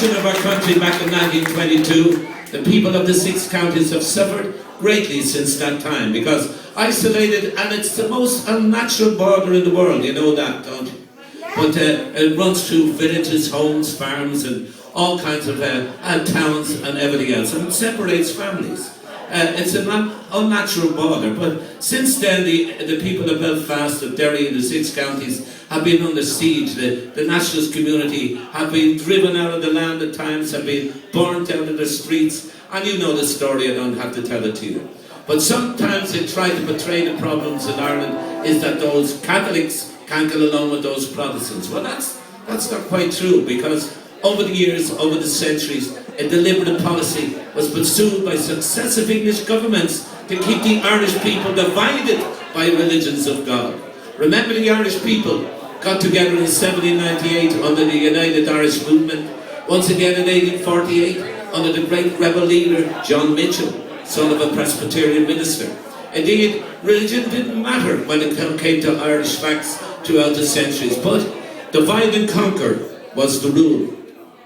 Of our country back in 1922, the people of the 6 counties have suffered greatly since that time because isolated, and it's the most unnatural border in the world, you know that, don't you? But it runs through villages, homes, farms, and all kinds of towns and everything else, and it separates families. It's an unnatural border, but since then the people of Belfast, of Derry and the 6 counties have been under siege. The nationalist community have been driven out of the land at times, have been burnt out of the streets, and you know the story, I don't have to tell it to you. But sometimes they try to portray the problems in Ireland is that those Catholics can't get along with those Protestants. Well, that's not quite true, because over the years, over the centuries, a deliberate policy was pursued by successive English governments to keep the Irish people divided by religions of God. Remember, the Irish people got together in 1798 under the United Irish Movement, once again in 1848 under the great rebel leader John Mitchell, son of a Presbyterian minister. Indeed, religion didn't matter when it came to Irish facts throughout the centuries, but divide and conquer was the rule,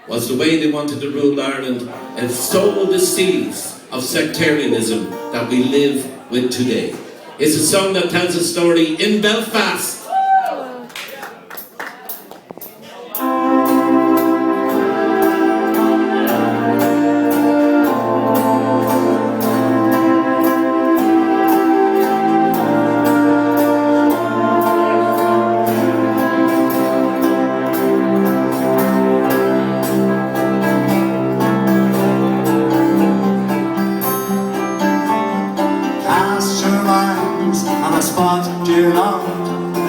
was the way they wanted to rule Ireland, and sowed the seeds of sectarianism that we live with today. It's a song that tells a story in Belfast.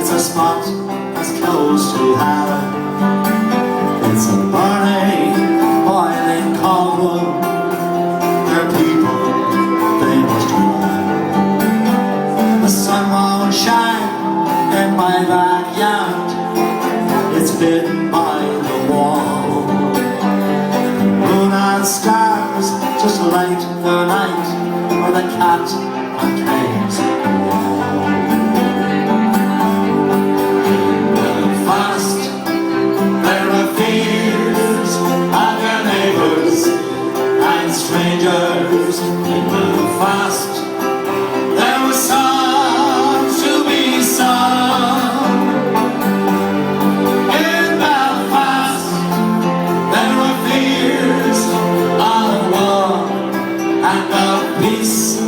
It's a spot that's close to hell. It's a burning, boiling cauldron where people, they must dwell. The sun won't shine in my backyard. It's hidden by the wall. Moon and stars just light the night where the cat and caves wall. Strangers in Belfast, there were songs to be sung. In Belfast, there were fears of war and of peace.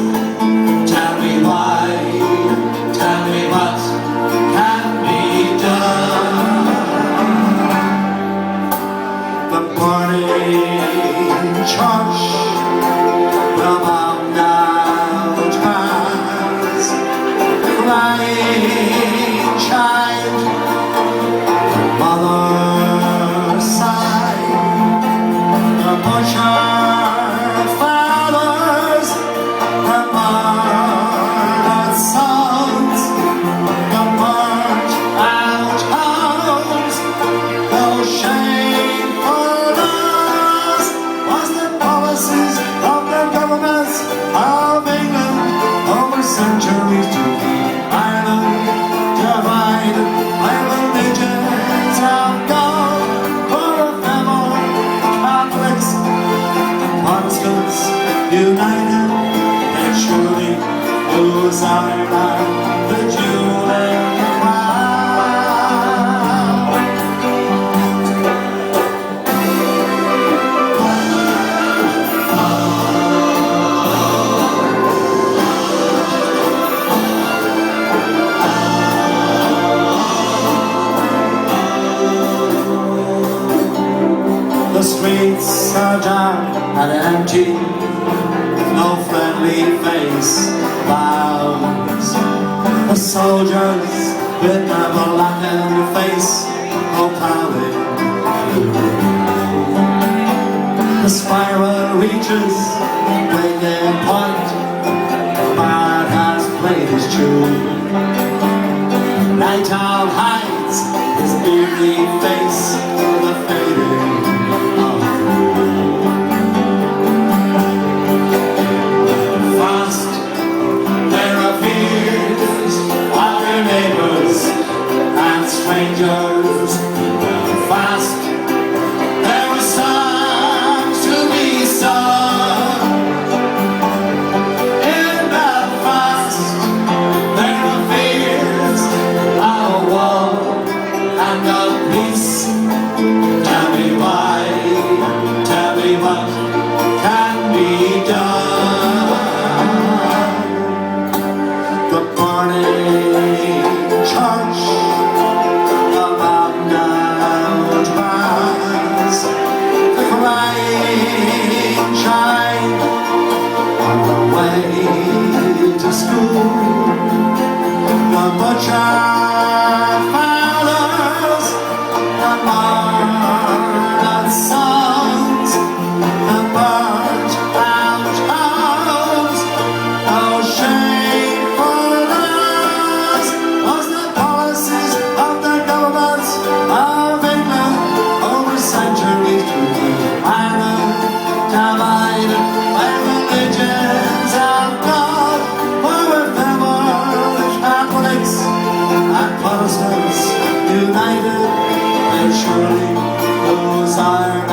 streets are dark and empty, no friendly face bows. The soldiers with their blackened face go prowling through. The spiral reaches breaking point. The bard has played his tune. Night owl hides his eerie face for the fading of the moon. Fast there appears other neighbors and strangers. Fast there are songs to be sung. In Belfast there are fears of war and of peace. Tell me why, tell me what can be done. The burning church, the bombed-out mass, the crying child on the way to school, the butcher fathers, the martyred sons, the burnt-out house, those shameful lies was the policies of the governments of England over centuries to keep Ireland divided by religions of God. For if ever the Catholics and Protestants united, they surely lose Ireland.